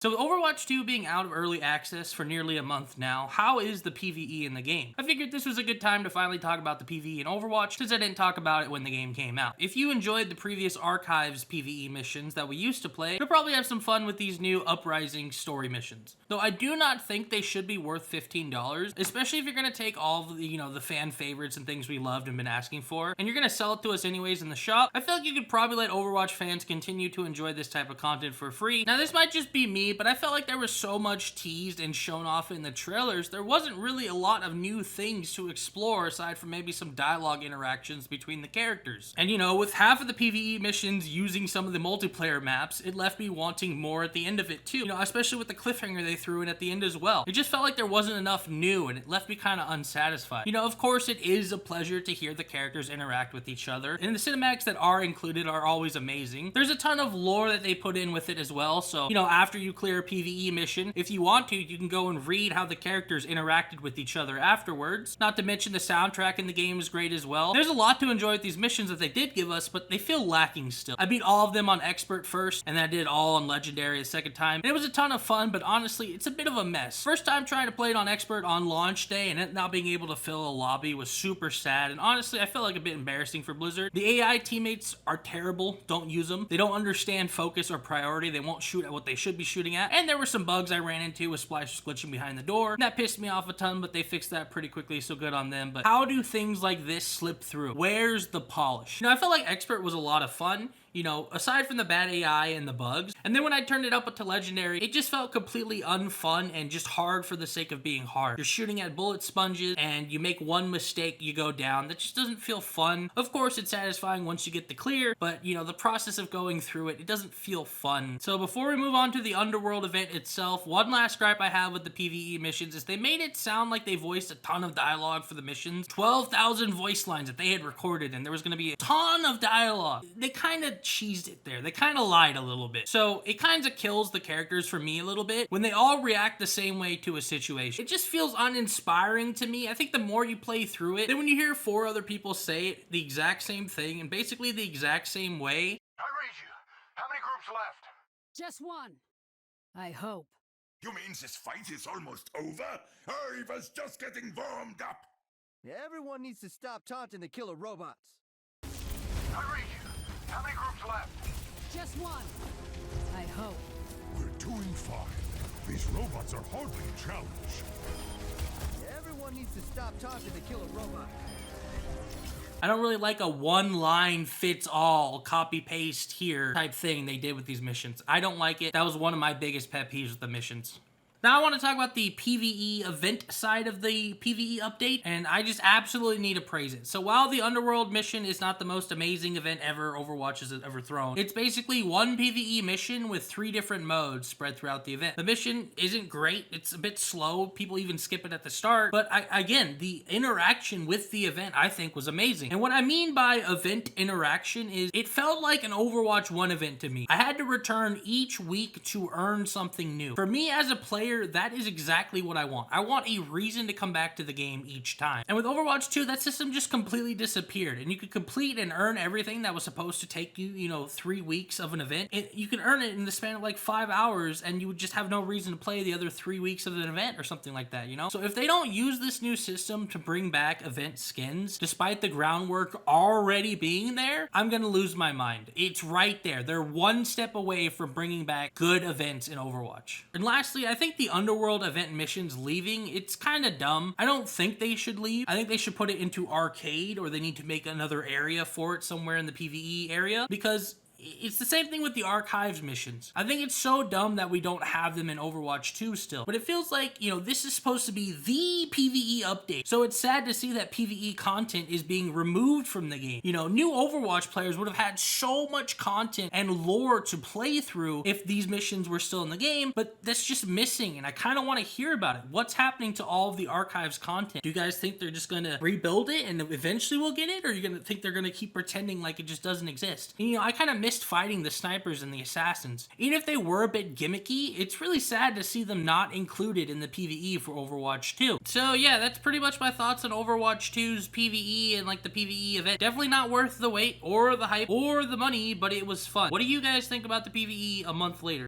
So with Overwatch 2 being out of early access for nearly a month now, how is the PvE in the game? I figured this was a good time to finally talk about the PvE in Overwatch since I didn't talk about it when the game came out. If you enjoyed the previous Archives PvE missions that we used to play, you'll probably have some fun with these new Uprising story missions. Though I do not think they should be worth $15, especially if you're going to take all of the, the fan favorites and things we loved and been asking for, and you're going to sell it to us anyways in the shop. I feel like you could probably let Overwatch fans continue to enjoy this type of content for free. Now this might just be me, but I felt like there was so much teased and shown off in the trailers, there wasn't really a lot of new things to explore aside from maybe some dialogue interactions between the characters. And with half of the PvE missions using some of the multiplayer maps, it left me wanting more at the end of it too, especially with the cliffhanger they threw in at the end as well. It just felt like there wasn't enough new and it left me kind of unsatisfied. Of course it is a pleasure to hear the characters interact with each other, and the cinematics that are included are always amazing. There's a ton of lore that they put in with it as well, so after you clear a PvE mission, if you want to, you can go and read how the characters interacted with each other afterwards. Not to mention the soundtrack in the game is great as well. There's a lot to enjoy with these missions that they did give us, but they feel lacking still. I beat all of them on Expert first, and then I did all on Legendary the second time, and it was a ton of fun, but honestly, it's a bit of a mess. First time trying to play it on Expert on launch day, and it not being able to fill a lobby was super sad, and honestly, I felt like a bit embarrassing for Blizzard. The AI teammates are terrible. Don't use them. They don't understand focus or priority. They won't shoot at what they should be shooting at, and there were some bugs I ran into with Splash glitching behind the door. That pissed me off a ton, but they fixed that pretty quickly, so good on them. But how do things like this slip through? Where's the polish? I felt like Expert was a lot of fun, aside from the bad AI and the bugs. And then when I turned it up to Legendary, it just felt completely unfun and just hard for the sake of being hard. You're shooting at bullet sponges and you make one mistake, you go down. That just doesn't feel fun. Of course, it's satisfying once you get the clear, but the process of going through it, it doesn't feel fun. So before we move on to the Underworld event itself, one last gripe I have with the PvE missions is they made it sound like they voiced a ton of dialogue for the missions. 12,000 voice lines that they had recorded, and there was going to be a ton of dialogue. They kind of cheesed it there. They kind of lied a little bit. So it kind of kills the characters for me a little bit when they all react the same way to a situation. It just feels uninspiring to me. I think the more you play through it, then when you hear 4 other people say it, the exact same thing and basically the exact same way. I read you. How many groups left? Just one. I hope. You mean this fight is almost over? I was just getting warmed up. Everyone needs to stop taunting the killer robots. I read you. How many groups left? Just one. I hope. We're doing fine. These robots are hardly a challenge. Everyone needs to stop taunting the killer robots. I don't really like a one-line fits all, copy-paste here type thing they did with these missions. I don't like it. That was one of my biggest pet peeves with the missions. Now I want to talk about the PvE event side of the PvE update, and I just absolutely need to praise it. So while the Underworld mission is not the most amazing event ever Overwatch has ever thrown, it's basically one PvE mission with 3 different modes spread throughout the event. The mission isn't great. It's a bit slow. People even skip it at the start. But again, the interaction with the event I think was amazing. And what I mean by event interaction is it felt like an Overwatch 1 event to me. I had to return each week to earn something new. For me as a player, that is exactly what I want. I want a reason to come back to the game each time. And with Overwatch 2, that system just completely disappeared. And you could complete and earn everything that was supposed to take you, 3 weeks of an event. You can earn it in the span of like 5 hours, and you would just have no reason to play the other 3 weeks of an event or something like that, So if they don't use this new system to bring back event skins, despite the groundwork already being there, I'm gonna lose my mind. It's right there. They're one step away from bringing back good events in Overwatch. And lastly, I think the Underworld event missions leaving, it's kind of dumb. I don't think they should leave. I think they should put it into arcade, or they need to make another area for it somewhere in the PvE area, because it's the same thing with the Archives missions. I think it's so dumb that we don't have them in Overwatch 2 still. But it feels like, this is supposed to be the PvE update. So it's sad to see that PvE content is being removed from the game. New Overwatch players would have had so much content and lore to play through if these missions were still in the game, but that's just missing, and I kind of want to hear about it. What's happening to all of the Archives content? Do you guys think they're just going to rebuild it and eventually we'll get it? Or are you going to think they're going to keep pretending like it just doesn't exist? And, I kind of missed fighting the snipers and the assassins. Even if they were a bit gimmicky, it's really sad to see them not included in the PvE for Overwatch 2. So yeah, that's pretty much my thoughts on Overwatch 2's PvE and the PvE event. Definitely not worth the wait or the hype or the money, but it was fun. What do you guys think about the PvE a month later?